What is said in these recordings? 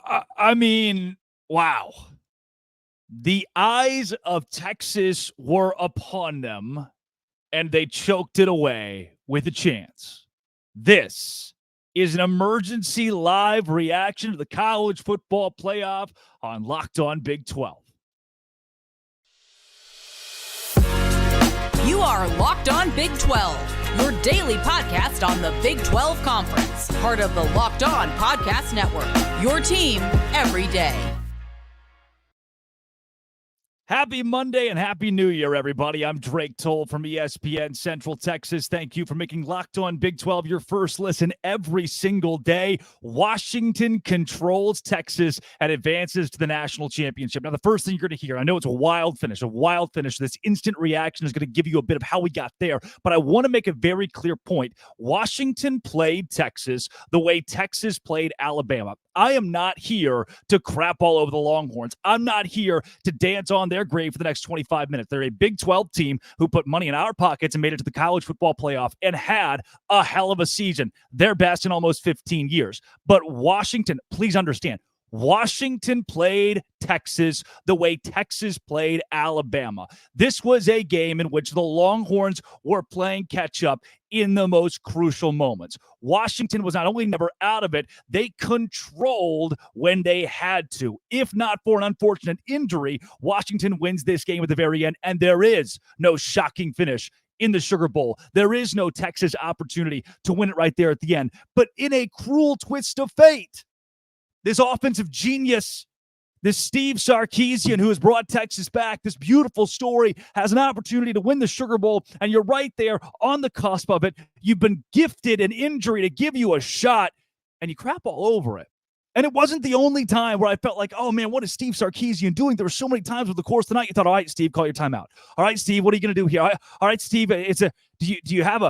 I mean, wow. The eyes of Texas were upon them, and they choked it away with a chance. This is an emergency live reaction to the college football playoff on Locked On Big 12. You are Locked On Big 12, your daily podcast on the Big 12 Conference, part of the Locked On Podcast Network, your team every day. Happy Monday and Happy New Year, everybody. I'm Drake Toll from ESPN Central Texas. Thank you for making Locked On Big 12 your first listen every single day. Washington controls Texas and advances to the national championship. Now, the first thing you're going to hear, I know it's a wild finish. This instant reaction is going to give you a bit of how we got there, but I want to make a very clear point. Washington played Texas the way Texas played Alabama. I am not here to crap all over the Longhorns. I'm not here to dance on their grave for the next 25 minutes. They're a Big 12 team who put money in our pockets and made it to the college football playoff and had a hell of a season, their best in almost 15 years. But Washington, please understand, Washington played Texas the way Texas played Alabama. This was a game in which the Longhorns were playing catch-up in the most crucial moments. Washington was not only never out of it, they controlled when they had to. If not for an unfortunate injury, Washington wins this game at the very end, and there is no shocking finish in the Sugar Bowl. There is no Texas opportunity to win it right there at the end. But in a cruel twist of fate, this offensive genius, this Steve Sarkisian, who has brought Texas back, this beautiful story, has an opportunity to win the Sugar Bowl, and you're right there on the cusp of it. You've been gifted an injury to give you a shot, and you crap all over it. And it wasn't the only time where I felt like, oh, man, what is Steve Sarkisian doing? There were so many times over the course of the night you thought, all right, Steve, call your timeout. All right, Steve, what are you going to do here? All right, Steve, do you have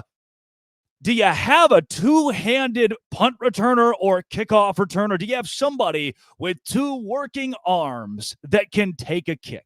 a two-handed punt returner or kickoff returner? Do you have somebody with two working arms that can take a kick?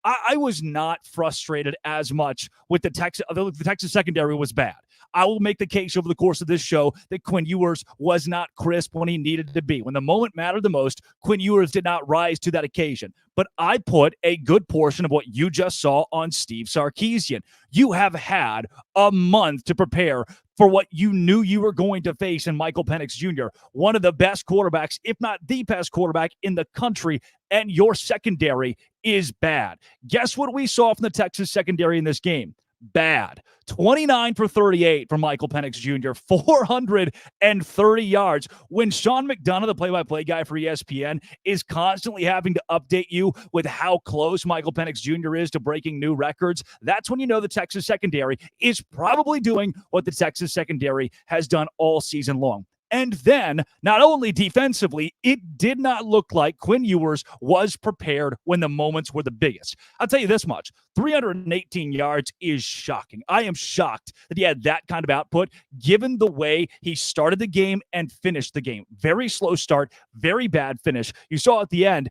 I was not frustrated as much with the Texas secondary was bad. I will make the case over the course of this show that Quinn Ewers was not crisp when he needed to be. When the moment mattered the most, Quinn Ewers did not rise to that occasion. But I put a good portion of what you just saw on Steve Sarkisian. You have had a month to prepare for what you knew you were going to face in Michael Penix Jr., one of the best quarterbacks, if not the best quarterback in the country, and your secondary is bad. Guess what we saw from the Texas secondary in this game? Bad. 29 for 38 from Michael Penix Jr., 430 yards. When Sean McDonough, the play-by-play guy for ESPN, is constantly having to update you with how close Michael Penix Jr. is to breaking new records, that's when you know the Texas secondary is probably doing what the Texas secondary has done all season long. And then, not only defensively, it did not look like Quinn Ewers was prepared when the moments were the biggest. I'll tell you this much. 318 yards is shocking. I am shocked that he had that kind of output, given the way he started the game and finished the game. Very slow start, very bad finish. You saw at the end,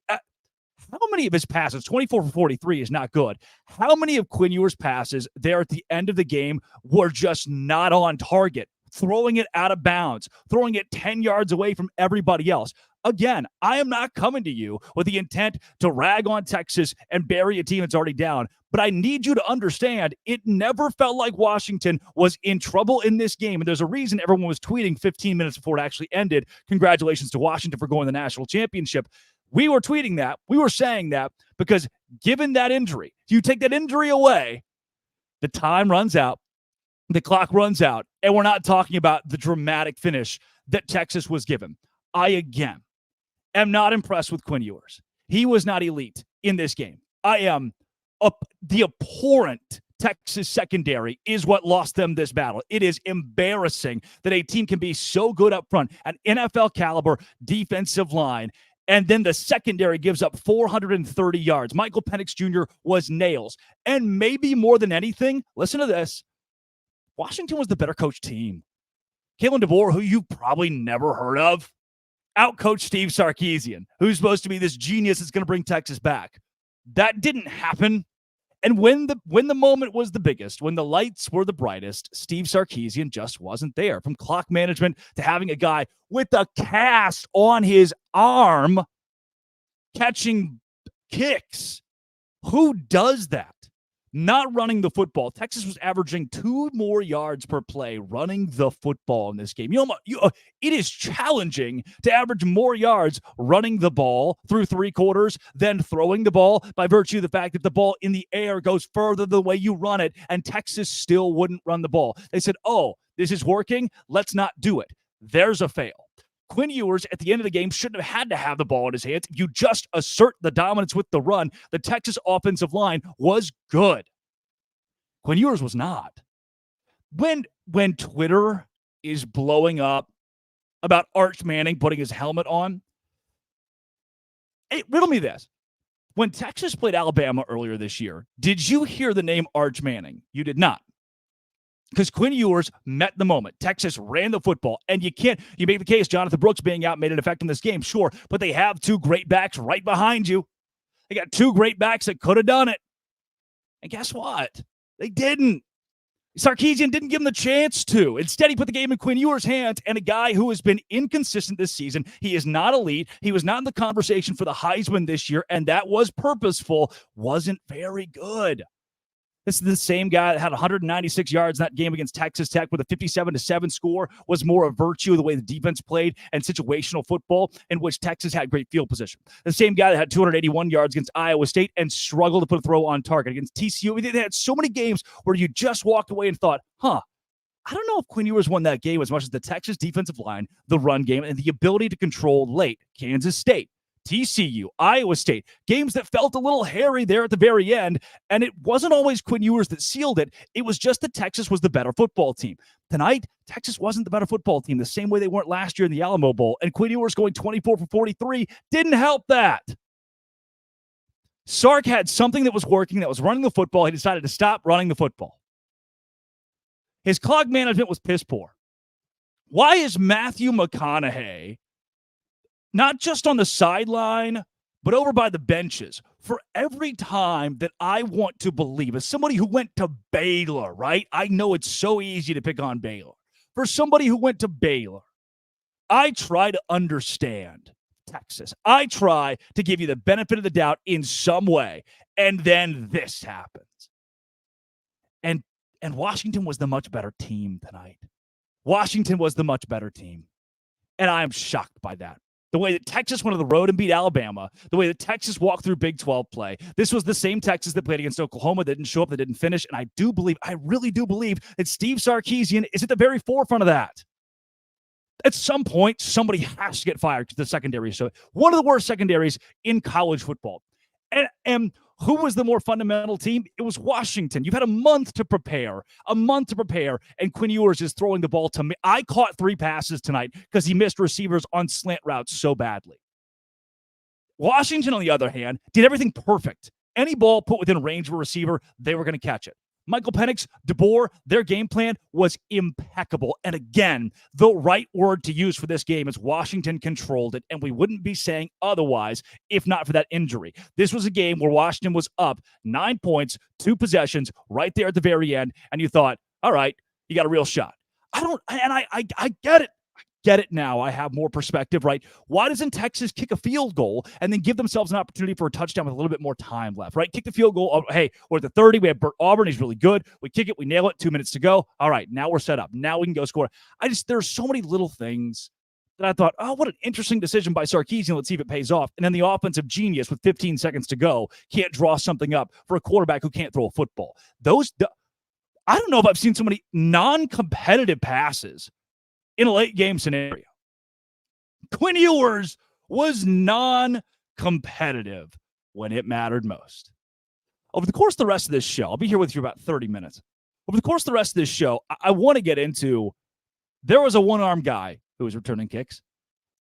how many of his passes, 24 for 43 is not good. How many of Quinn Ewers' passes there at the end of the game were just not on target? Throwing it out of bounds, throwing it 10 yards away from everybody else. Again, I am not coming to you with the intent to rag on Texas and bury a team that's already down, but I need you to understand it never felt like Washington was in trouble in this game, and there's a reason everyone was tweeting 15 minutes before it actually ended. Congratulations to Washington for going to the national championship. We were tweeting that. We were saying that because given that injury, you take that injury away, the time runs out. The clock runs out, and we're not talking about the dramatic finish that Texas was given. I, again, am not impressed with Quinn Ewers. He was not elite in this game. I am the abhorrent Texas secondary is what lost them this battle. It is embarrassing that a team can be so good up front, an NFL caliber defensive line, and then the secondary gives up 430 yards. Michael Penix Jr. was nails. And maybe more than anything, listen to this, Washington was the better coach team. Kalen DeBoer, who you've probably never heard of, outcoached Steve Sarkisian, who's supposed to be this genius that's going to bring Texas back. That didn't happen. And when the moment was the biggest, when the lights were the brightest, Steve Sarkisian just wasn't there. From clock management to having a guy with a cast on his arm catching kicks. Who does that? Not running the football. Texas was averaging 2 more yards per play running the football in this game. It is challenging to average more yards running the ball through 3 quarters than throwing the ball, by virtue of the fact that the ball in the air goes further the way you run it, and Texas still wouldn't run the ball. They said, oh, this is working. Let's not do it. There's a fail. Quinn Ewers at the end of the game shouldn't have had to have the ball in his hands. You just assert the dominance with the run. The Texas offensive line was good. Quinn Ewers was not. When Twitter is blowing up about Arch Manning putting his helmet on, riddle me this. When Texas played Alabama earlier this year, did you hear the name Arch Manning? You did not. Because Quinn Ewers met the moment. Texas ran the football, and you make the case Jonathan Brooks being out made an effect in this game, sure, but they have 2 great backs right behind you. They got 2 great backs that could have done it. And guess what? They didn't. Sarkisian didn't give him the chance to. Instead, he put the game in Quinn Ewers' hands, and a guy who has been inconsistent this season. He is not elite. He was not in the conversation for the Heisman this year, and that was purposeful. Wasn't very good. This is the same guy that had 196 yards in that game against Texas Tech with a 57-7 score, was more a virtue of the way the defense played and situational football, in which Texas had great field position. The same guy that had 281 yards against Iowa State and struggled to put a throw on target against TCU. They had so many games where you just walked away and thought, I don't know if Quinn Ewers won that game as much as the Texas defensive line, the run game, and the ability to control late. Kansas State, TCU, Iowa State, games that felt a little hairy there at the very end, and it wasn't always Quinn Ewers that sealed it. It was just that Texas was the better football team. Tonight, Texas wasn't the better football team, the same way they weren't last year in the Alamo Bowl, and Quinn Ewers going 24 for 43 didn't help that. Sark had something that was working, that was running the football. He decided to stop running the football. His clock management was piss poor. Why is Matthew McConaughey not just on the sideline, but over by the benches for every time that I want to believe? As somebody who went to Baylor, right? I know it's so easy to pick on Baylor. For somebody who went to Baylor, I try to understand Texas. I try to give you the benefit of the doubt in some way, and then this happens. And Washington was the much better team tonight. Washington was the much better team. And I am shocked by that. The way that Texas went on the road and beat Alabama, the way that Texas walked through Big 12 play. This was the same Texas that played against Oklahoma, that didn't show up, that didn't finish. And I really do believe that Steve Sarkisian is at the very forefront of that. At some point, somebody has to get fired to the secondary. So one of the worst secondaries in college football. And who was the more fundamental team? It was Washington. You've had a month to prepare, and Quinn Ewers is throwing the ball to me. I caught 3 passes tonight because he missed receivers on slant routes so badly. Washington, on the other hand, did everything perfect. Any ball put within range of a receiver, they were going to catch it. Michael Penix, DeBoer, their game plan was impeccable. And again, the right word to use for this game is Washington controlled it, and we wouldn't be saying otherwise if not for that injury. This was a game where Washington was up 9 points, 2 possessions right there at the very end, and you thought, all right, you got a real shot. I get it. Get it now. I have more perspective, right? Why doesn't Texas kick a field goal and then give themselves an opportunity for a touchdown with a little bit more time left, right? Kick the field goal. Oh, hey, we're at the 30. We have Burt Auburn. He's really good. We kick it. We nail it. 2 minutes to go. All right, now we're set up. Now we can go score. There's so many little things that I thought, what an interesting decision by Sarkisian. Let's see if it pays off. And then the offensive genius with 15 seconds to go can't draw something up for a quarterback who can't throw a football. I don't know if I've seen so many non-competitive passes in a late game scenario. Quinn Ewers was non-competitive when it mattered most. Over the course of the rest of this show, I'll be here with you about 30 minutes. Over the course of the rest of this show, I want to get into, there was a one-armed guy who was returning kicks.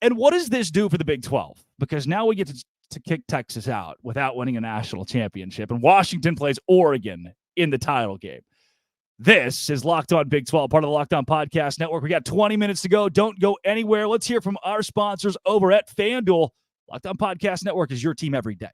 And what does this do for the Big 12? Because now we get to kick Texas out without winning a national championship. And Washington plays Oregon in the title game. This is Locked On Big 12, part of the Locked On Podcast Network. We got 20 minutes to go. Don't go anywhere. Let's hear from our sponsors over at FanDuel. Locked On Podcast Network is your team every day.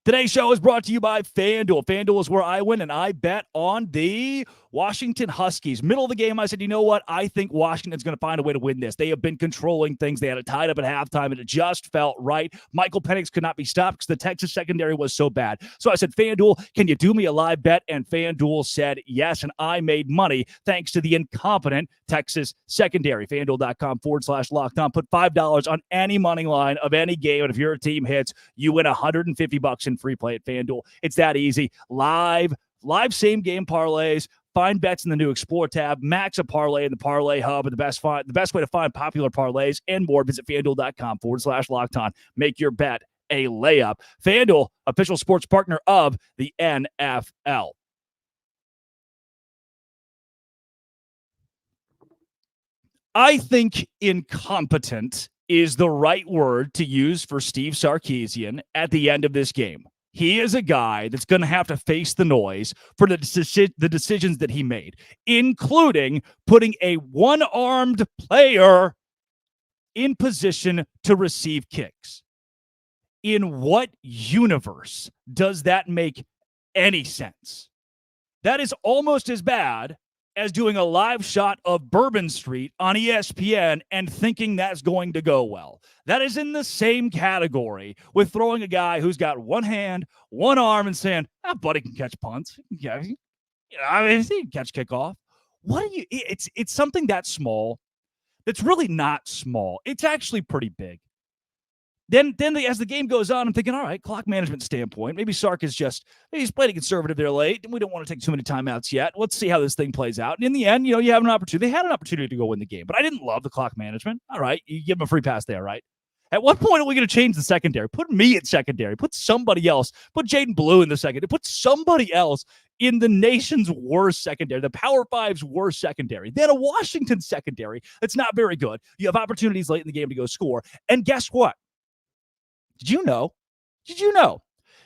Today's show is brought to you by FanDuel. FanDuel is where I win, and I bet on the Washington Huskies. Middle of the game, I said, you know what? I think Washington's going to find a way to win this. They have been controlling things. They had it tied up at halftime, and it just felt right. Michael Penix could not be stopped because the Texas secondary was so bad. So I said, FanDuel, can you do me a live bet? And FanDuel said yes, and I made money thanks to the incompetent Texas secondary. FanDuel.com/locked-on. Put $5 on any money line of any game, and if your team hits, you win $150 in free play at FanDuel. It's that easy. Live same game parlays. Find bets in the new Explore tab. Max a parlay in the Parlay Hub, and the best way to find popular parlays and more. Visit FanDuel.com/locked-on. Make your bet a layup. FanDuel, official sports partner of the NFL. I think incompetent is the right word to use for Steve Sarkisian at the end of this game. He is a guy that's going to have to face the noise for the decisions that he made, including putting a one-armed player in position to receive kicks. In what universe does that make any sense? That is almost as bad as doing a live shot of Bourbon Street on ESPN and thinking that's going to go well. That is in the same category with throwing a guy who's got one hand, one arm, and saying, buddy can catch punts. Yeah, he can catch kickoff. It's something that small that's really not small. It's actually pretty big. Then as the game goes on, I'm thinking, all right, clock management standpoint, maybe Sark is he's playing conservative there late, and we don't want to take too many timeouts yet. Let's see how this thing plays out. And in the end, you have an opportunity. They had an opportunity to go win the game, but I didn't love the clock management. All right, you give them a free pass there, right? At what point are we going to change the secondary? Put me at secondary. Put somebody else. Put Jaden Blue in the secondary. Put somebody else in the nation's worst secondary, the Power Five's worst secondary. Then a Washington secondary that's not very good. You have opportunities late in the game to go score. And guess what? Did you know?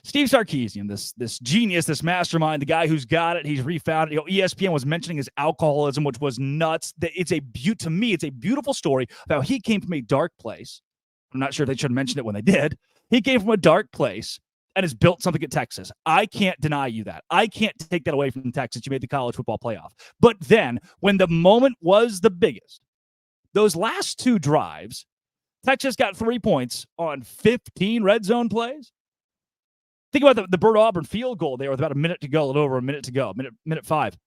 Steve Sarkisian, this genius, this mastermind, the guy who's got it, he's refound it. ESPN was mentioning his alcoholism, which was nuts. To me, it's a beautiful story about how he came from a dark place. I'm not sure they should have mentioned it when they did. He came from a dark place and has built something at Texas. I can't deny you that. I can't take that away from Texas. You made the college football playoff. But then, when the moment was the biggest, those last two drives, Texas got 3 points on 15 red zone plays. Think about the Burt Auburn field goal there with about a minute to go, a little over a minute to go, minute 5.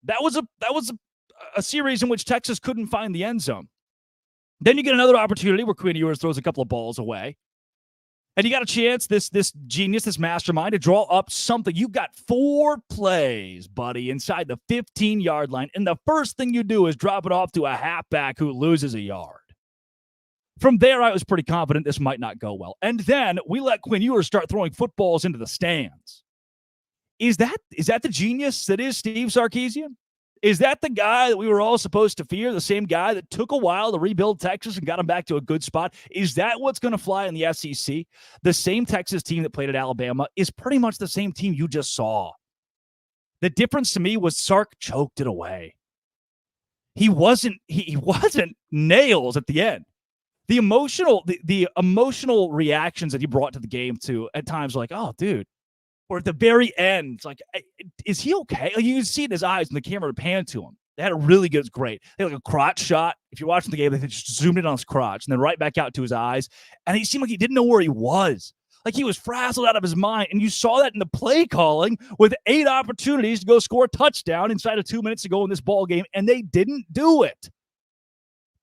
That was a series in which Texas couldn't find the end zone. Then you get another opportunity where Quinn Ewers throws a couple of balls away. And you got a chance, this genius, this mastermind, to draw up something. You've got 4 plays, buddy, inside the 15-yard line. And the first thing you do is drop it off to a halfback who loses a yard. From there, I was pretty confident this might not go well. And then we let Quinn Ewers start throwing footballs into the stands. Is that the genius that is Steve Sarkisian? Is that the guy that we were all supposed to fear? The same guy that took a while to rebuild Texas and got him back to a good spot? Is that what's going to fly in the SEC? The same Texas team that played at Alabama is pretty much the same team you just saw. The difference to me was Sark choked it away. He wasn't nails at the end. The emotional reactions that he brought to the game too, at times like, oh, dude. Or at the very end, it's like, is he okay? Like, you can see it in his eyes when the camera panned to him. They had a really good, it's great. They had like a crotch shot. If you're watching the game, they just zoomed in on his crotch and then right back out to his eyes. And he seemed like he didn't know where he was. Like he was frazzled out of his mind. And you saw that in the play calling with 8 opportunities to go score a touchdown inside of 2 minutes to go in this ball game, and they didn't do it.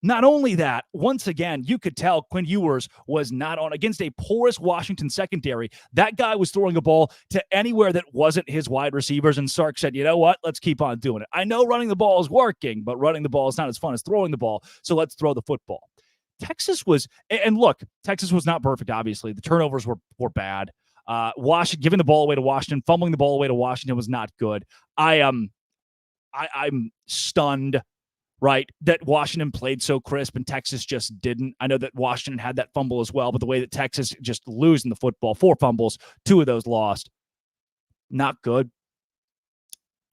Not only that, once again, you could tell Quinn Ewers was not on against a porous Washington secondary. That guy was throwing a ball to anywhere that wasn't his wide receivers, and Sark said, you know what? Let's keep on doing it. I know running the ball is working, but running the ball is not as fun as throwing the ball, so let's throw the football. Texas was not perfect, obviously. The turnovers were bad. Washington giving the ball away to Washington, fumbling the ball away to Washington was not good. I'm stunned, right, that Washington played so crisp and Texas just didn't. I know that Washington had that fumble as well, but the way that Texas just losing the football, 4 fumbles, 2 of those lost, not good.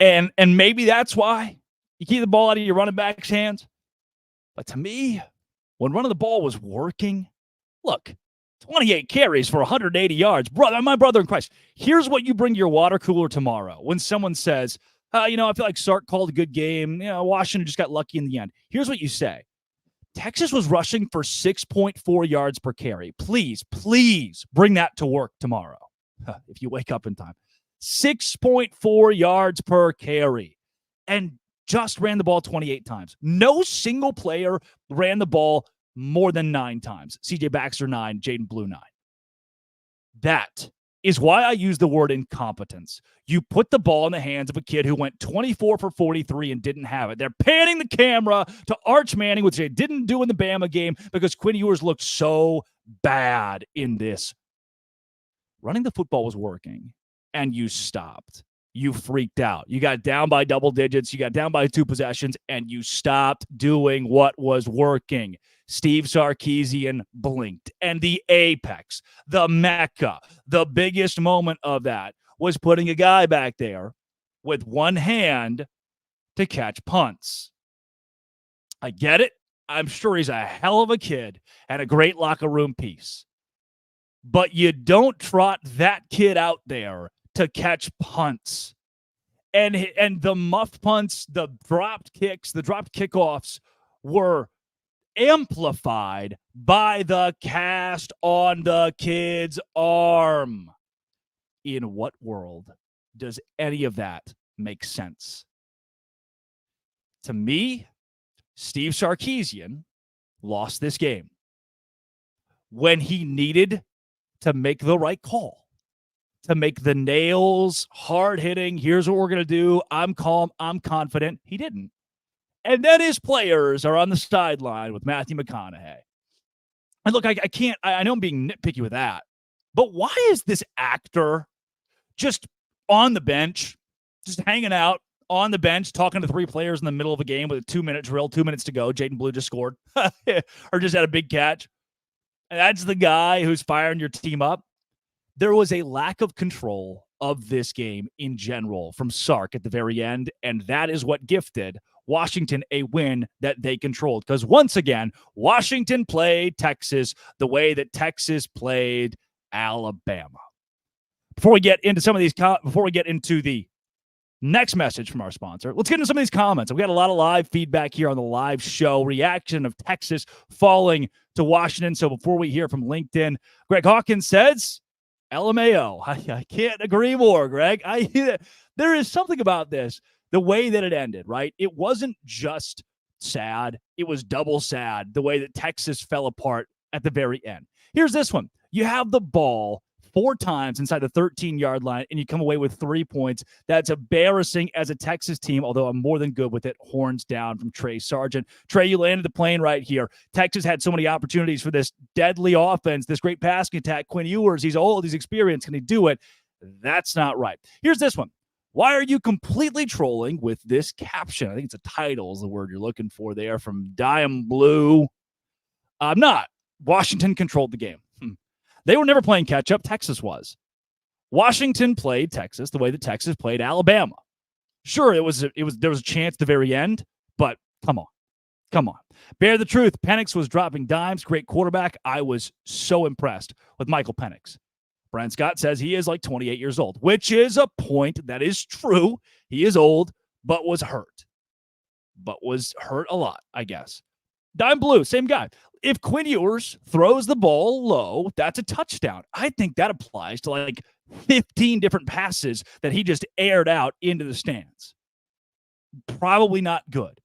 And maybe that's why you keep the ball out of your running back's hands. But to me, when running the ball was working, look, 28 carries for 180 yards. Brother, my brother in Christ, here's what you bring to your water cooler tomorrow when someone says, I feel like Sark called a good game. Washington just got lucky in the end. Here's what you say. Texas was rushing for 6.4 yards per carry. Please bring that to work tomorrow if you wake up in time. 6.4 yards per carry. And just ran the ball 28 times. No single player ran the ball more than 9 times. CJ Baxter 9, Jaden Blue 9. That is why I use the word incompetence. You put the ball in the hands of a kid who went 24 for 43 and didn't have it. They're panning the camera to Arch Manning, which they didn't do in the Bama game because Quinn Ewers looked so bad in this. Running the football was working, and you stopped. You freaked out. You got down by double digits. You got down by 2 possessions, and you stopped doing what was working. Steve Sarkisian blinked. And the apex, the mecca, the biggest moment of that was putting a guy back there with one hand to catch punts. I get it. I'm sure he's a hell of a kid and a great locker room piece. But you don't trot that kid out there to catch punts. And the muffed punts, the dropped kicks, the dropped kickoffs were amplified by the cast on the kid's arm. In what world does any of that make sense? To me, Steve Sarkisian lost this game when he needed to make the right call. To make the nails hard-hitting, here's what we're going to do. I'm calm, I'm confident. He didn't. And then his players are on the sideline with Matthew McConaughey. And look, I know I'm being nitpicky with that, but why is this actor just on the bench, just hanging out on the bench, talking to 3 players in the middle of a game with a 2-minute drill, 2 minutes to go? Jaden Blue just scored or just had a big catch. And that's the guy who's firing your team up. There was a lack of control of this game in general from Sark at the very end, and that is what gifted Washington a win that they controlled. Because once again, Washington played Texas the way that Texas played Alabama. Before we get into the next message from our sponsor, let's get into some of these comments. We got a lot of live feedback here on the live show. Reaction of Texas falling to Washington. So before we hear from LinkedIn, Greg Hawkins says, LMAO. I can't agree more, Greg. There is something about this, the way that it ended, right? It wasn't just sad. It was double sad, the way that Texas fell apart at the very end. Here's this one. You have the ball 4 times inside the 13-yard line, and you come away with 3 points. That's embarrassing as a Texas team, although I'm more than good with it. Horns down from Trey Sargent. Trey, you landed the plane right here. Texas had so many opportunities for this deadly offense, this great passing attack. Quinn Ewers, he's old, he's experienced. Can he do it? That's not right. Here's this one. Why are you completely trolling with this caption? I think it's a title is the word you're looking for there from Diam Blue. I'm not. Washington controlled the game. They were never playing catch-up. Texas was. Washington played Texas the way that Texas played Alabama. Sure, there was a chance at the very end, but come on. Bear the truth. Penix was dropping dimes. Great quarterback. I was so impressed with Michael Penix. Brian Scott says he is like 28 years old, which is a point that is true. He is old, but was hurt. But was hurt a lot, I guess. Dime Blue, same guy. If Quinn Ewers throws the ball low, that's a touchdown. I think that applies to like 15 different passes that he just aired out into the stands. Probably not good.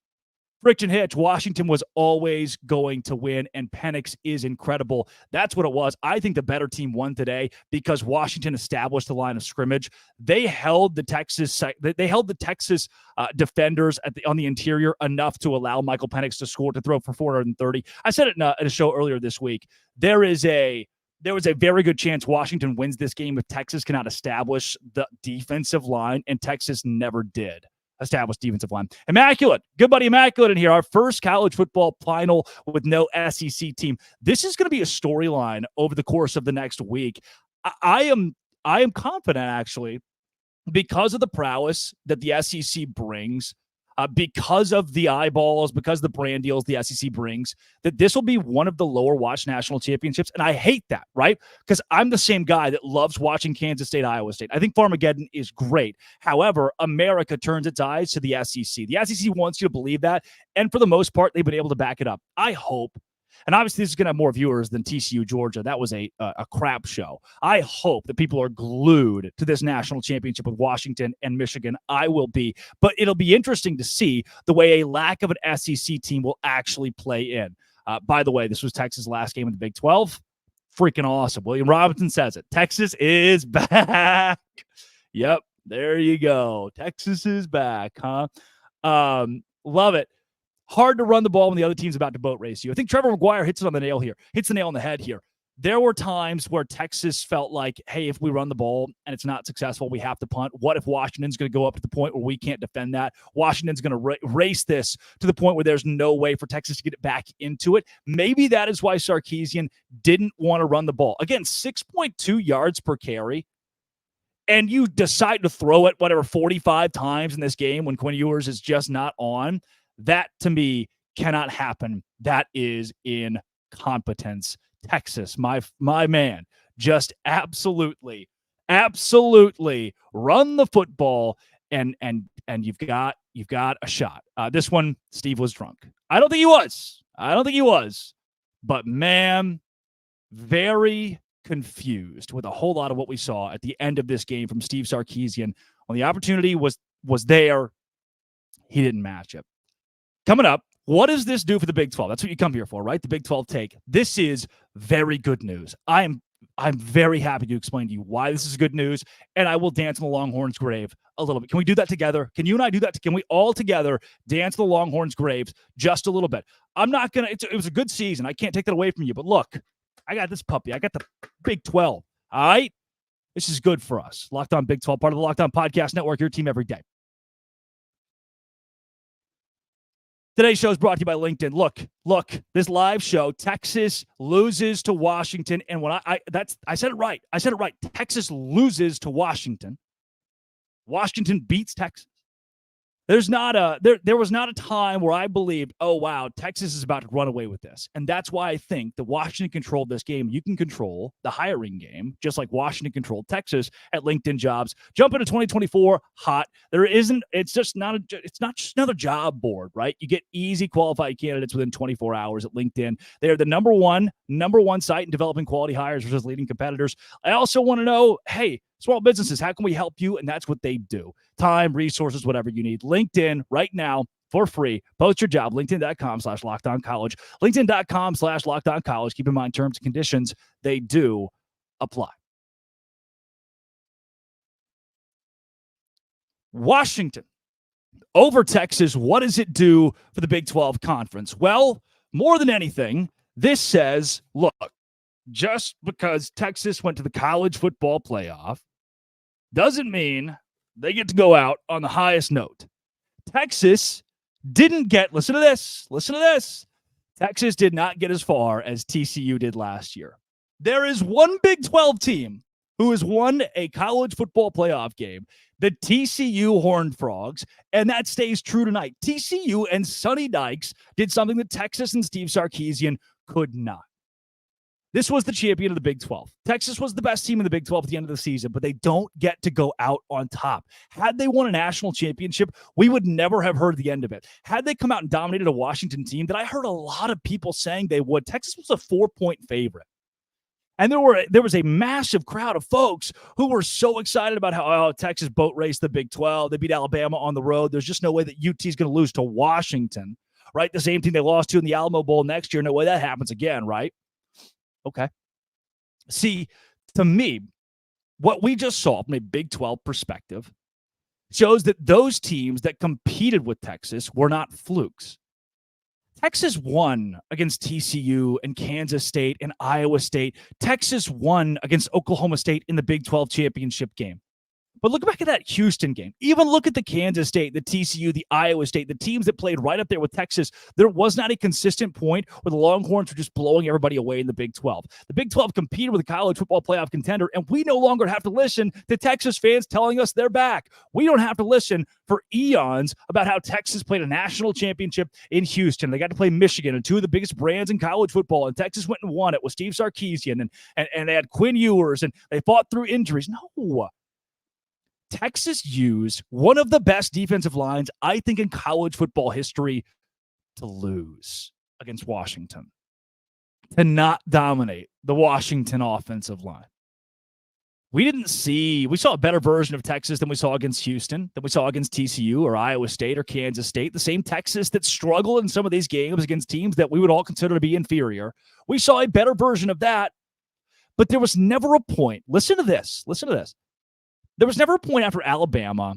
Friction Hitch, Washington was always going to win, and Penix is incredible. That's what it was. I think the better team won today because Washington established the line of scrimmage. They held the Texas defenders on the interior enough to allow Michael Penix to score, to throw for 430. I said it in a show earlier this week. There was a very good chance Washington wins this game if Texas cannot establish the defensive line, and Texas never did establish defensive line. Immaculate. Good buddy Immaculate in here. Our first college football final with no SEC team. This is going to be a storyline over the course of the next week. I am confident, actually, because of the prowess that the SEC brings. because of the eyeballs, because of the brand deals the SEC brings, that this will be one of the lower watched national championships. And I hate that, right? Because I'm the same guy that loves watching Kansas State, Iowa State. I think Farmageddon is great. However, America turns its eyes to the SEC. The SEC wants you to believe that. And for the most part, they've been able to back it up. I hope. And obviously, this is going to have more viewers than TCU Georgia. That was a crap show. I hope that people are glued to this national championship with Washington and Michigan. I will be. But it'll be interesting to see the way a lack of an SEC team will actually play in. By the way, this was Texas' last game in the Big 12. Freaking awesome. William Robinson says it. Texas is back. Yep, there you go. Texas is back, huh? Love it. Hard to run the ball when the other team's about to boat race you. I think Trevor McGuire hits the nail on the head here. There were times where Texas felt like, hey, if we run the ball and it's not successful, we have to punt. What if Washington's going to go up to the point where we can't defend that? Washington's going to race this to the point where there's no way for Texas to get it back into it. Maybe that is why Sarkisian didn't want to run the ball. Again, 6.2 yards per carry. And you decide to throw it, 45 times in this game when Quinn Ewers is just not on. That, to me, cannot happen. That is incompetence. Texas, my man, just absolutely run the football, and you've got a shot. This one, Steve was drunk. I don't think he was. But, man, very confused with a whole lot of what we saw at the end of this game from Steve Sarkisian. When the opportunity was there, he didn't match it. Coming up, what does this do for the Big 12? That's what you come here for, right? The Big 12 take. This is very good news. I'm very happy to explain to you why this is good news, and I will dance on the Longhorns' grave a little bit. Can we do that together? Can you and I do that? Can we all together dance the Longhorns' graves just a little bit? I'm not going to – it was a good season. I can't take that away from you, but look, I got this puppy. I got the Big 12, all right? This is good for us. Locked On Big 12, part of the Locked On Podcast Network, your team every day. Today's show is brought to you by LinkedIn. Look, this live show, Texas loses to Washington. And when I said it right. Texas loses to Washington. Washington beats Texas. There was not a time where I believed, oh, wow, Texas is about to run away with this. And that's why I think that Washington controlled this game. You can control the hiring game, just like Washington controlled Texas at LinkedIn Jobs. Jump into 2024 hot. It's not just another job board, right? You get easy qualified candidates within 24 hours at LinkedIn. They're the number one site in developing quality hires versus leading competitors. I also want to know, hey, small businesses, how can we help you? And that's what they do. Time, resources, whatever you need. LinkedIn right now for free. Post your job. LinkedIn.com/LockedOnCollege. LinkedIn.com/LockedOnCollege. Keep in mind terms and conditions. They do apply. Washington over Texas. What does it do for the Big 12 Conference? Well, more than anything, this says, look, just because Texas went to the college football playoff doesn't mean they get to go out on the highest note. Texas didn't get, listen to this. Texas did not get as far as TCU did last year. There is one Big 12 team who has won a college football playoff game, the TCU Horned Frogs, and that stays true tonight. TCU and Sonny Dykes did something that Texas and Steve Sarkisian could not. This was the champion of the Big 12. Texas was the best team in the Big 12 at the end of the season, but they don't get to go out on top. Had they won a national championship, we would never have heard the end of it. Had they come out and dominated a Washington team that I heard a lot of people saying they would, Texas was a 4-point favorite. And there was a massive crowd of folks who were so excited about how Texas boat raced the Big 12. They beat Alabama on the road. There's just no way that UT is going to lose to Washington, right? The same team they lost to in the Alamo Bowl next year. No way that happens again, right? Okay. See, to me, what we just saw from a Big 12 perspective shows that those teams that competed with Texas were not flukes. Texas won against TCU and Kansas State and Iowa State. Texas won against Oklahoma State in the Big 12 championship game. But look back at that Houston game. Even look at the Kansas State, the TCU, the Iowa State, the teams that played right up there with Texas. There was not a consistent point where the Longhorns were just blowing everybody away in the Big 12. The Big 12 competed with a college football playoff contender, and we no longer have to listen to Texas fans telling us they're back. We don't have to listen for eons about how Texas played a national championship in Houston. They got to play Michigan and two of the biggest brands in college football, and Texas went and won it with Steve Sarkisian, and they had Quinn Ewers, and they fought through injuries. No. Texas used one of the best defensive lines, I think, in college football history to lose against Washington, to not dominate the Washington offensive line. We saw a better version of Texas than we saw against Houston, than we saw against TCU or Iowa State or Kansas State, the same Texas that struggled in some of these games against teams that we would all consider to be inferior. We saw a better version of that, but there was never a point. Listen to this. There was never a point after Alabama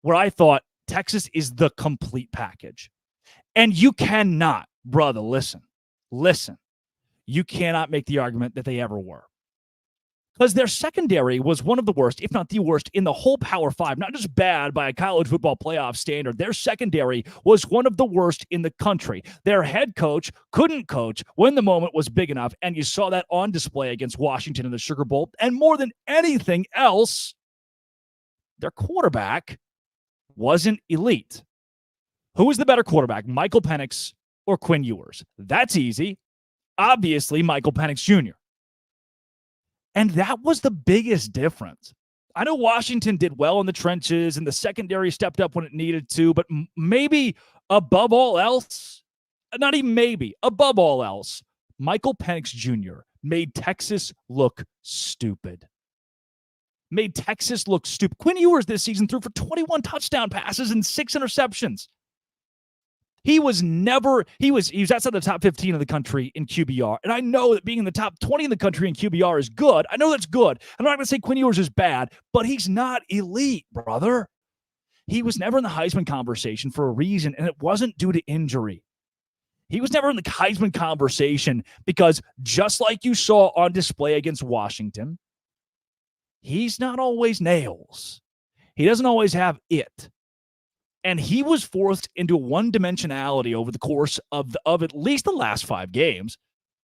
where I thought Texas is the complete package. And you cannot, brother, listen. You cannot make the argument that they ever were. Because their secondary was one of the worst, if not the worst, in the whole Power 5. Not just bad by a college football playoff standard. Their secondary was one of the worst in the country. Their head coach couldn't coach when the moment was big enough, and you saw that on display against Washington in the Sugar Bowl. And more than anything else, their quarterback wasn't elite. Who was the better quarterback, Michael Penix or Quinn Ewers? That's easy. Obviously, Michael Penix Jr. And that was the biggest difference. I know Washington did well in the trenches and the secondary stepped up when it needed to, but maybe above all else, not even maybe, above all else, Michael Penix Jr. made Texas look stupid. Quinn Ewers this season threw for 21 touchdown passes and 6 interceptions. He was outside the top 15 of the country in QBR. And I know that being in the top 20 in the country in QBR is good. I know that's good. I'm not going to say Quinn Ewers is bad, but he's not elite, brother. He was never in the Heisman conversation for a reason, and it wasn't due to injury. He was never in the Heisman conversation because just like you saw on display against Washington, he's not always nails. He doesn't always have it. And he was forced into one-dimensionality over the course of at least the last 5 games.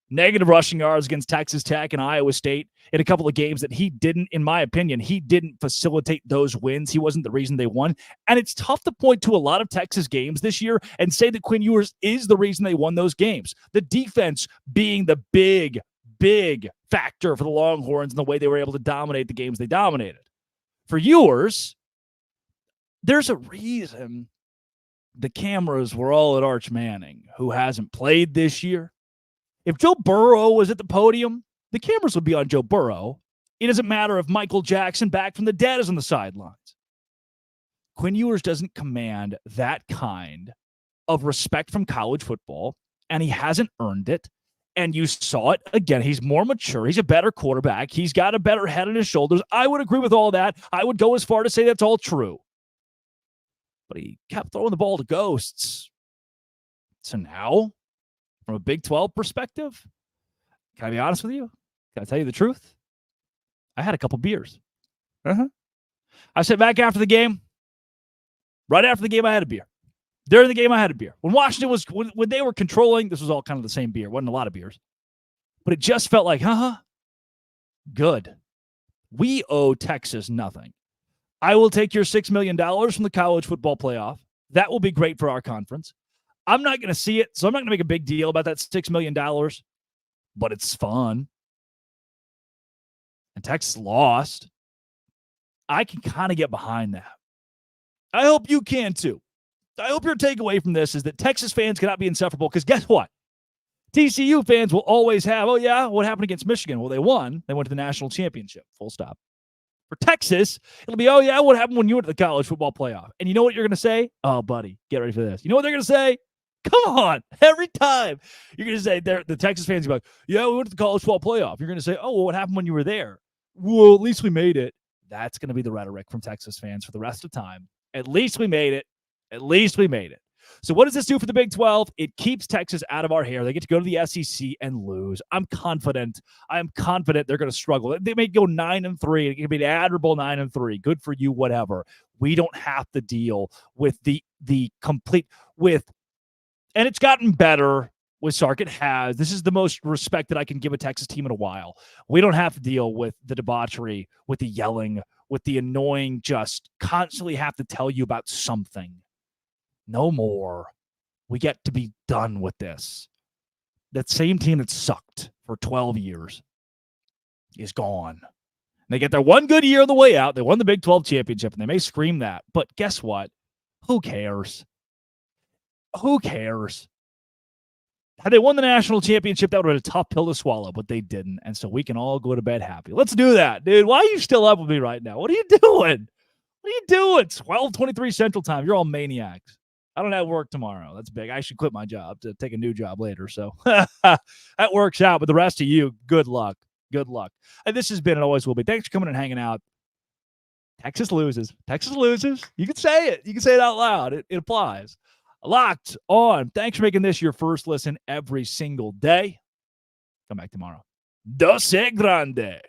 Negative rushing yards against Texas Tech and Iowa State in a couple of games that he didn't, in my opinion, he didn't facilitate those wins. He wasn't the reason they won. And it's tough to point to a lot of Texas games this year and say that Quinn Ewers is the reason they won those games. The defense being the big factor for the Longhorns and the way they were able to dominate the games they dominated. For Ewers, there's a reason the cameras were all at Arch Manning, who hasn't played this year. If Joe Burrow was at the podium, the cameras would be on Joe Burrow. It doesn't matter if Michael Jackson back from the dead is on the sidelines. Quinn Ewers doesn't command that kind of respect from college football, and he hasn't earned it. And you saw it again. He's more mature. He's a better quarterback. He's got a better head on his shoulders. I would agree with all that. I would go as far to say that's all true. But he kept throwing the ball to ghosts. So now, from a Big 12 perspective, can I be honest with you? Can I tell you the truth? I had a couple beers. I sat back after the game. Right after the game, I had a beer. During the game, I had a beer. When Washington was, when they were controlling, this was all kind of the same beer. It wasn't a lot of beers. But it just felt like, good. We owe Texas nothing. I will take your $6 million from the college football playoff. That will be great for our conference. I'm not going to see it, so I'm not going to make a big deal about that $6 million, but it's fun. And Texas lost. I can kind of get behind that. I hope you can too. I hope your takeaway from this is that Texas fans cannot be insufferable, because guess what? TCU fans will always have, what happened against Michigan? Well, they won. They went to the national championship. Full stop. For Texas, it'll be, what happened when you went to the college football playoff? And you know what you're going to say? Oh, buddy, get ready for this. You know what they're going to say? Come on. Every time you're going to say, the Texas fans are like, we went to the college football playoff. You're going to say, what happened when you were there? Well, at least we made it. That's going to be the rhetoric from Texas fans for the rest of the time. At least we made it. At least we made it. So what does this do for the Big 12? It keeps Texas out of our hair. They get to go to the SEC and lose. I'm confident they're going to struggle. They may go 9-3. It can be an admirable 9-3. Good for you, whatever. We don't have to deal with the complete with, and it's gotten better with Sark. It has. This is the most respect that I can give a Texas team in a while. We don't have to deal with the debauchery, with the yelling, with the annoying, just constantly have to tell you about something. No more. We get to be done with this. That same team that sucked for 12 years is gone. They get their one good year on the way out. They won the Big 12 championship, and they may scream that. But guess what? Who cares? Who cares? Had they won the national championship, that would have been a tough pill to swallow, but they didn't. And so we can all go to bed happy. Let's do that, dude. Why are you still up with me right now? What are you doing? What are you doing? 12:23 Central Time. You're all maniacs. I don't have work tomorrow. That's big. I should quit my job to take a new job later. So that works out. But the rest of you, good luck. Good luck. And this has been and always will be. Thanks for coming and hanging out. Texas loses. Texas loses. You can say it. You can say it out loud. It applies. Locked on. Thanks for making this your first listen every single day. Come back tomorrow. Doce Grande.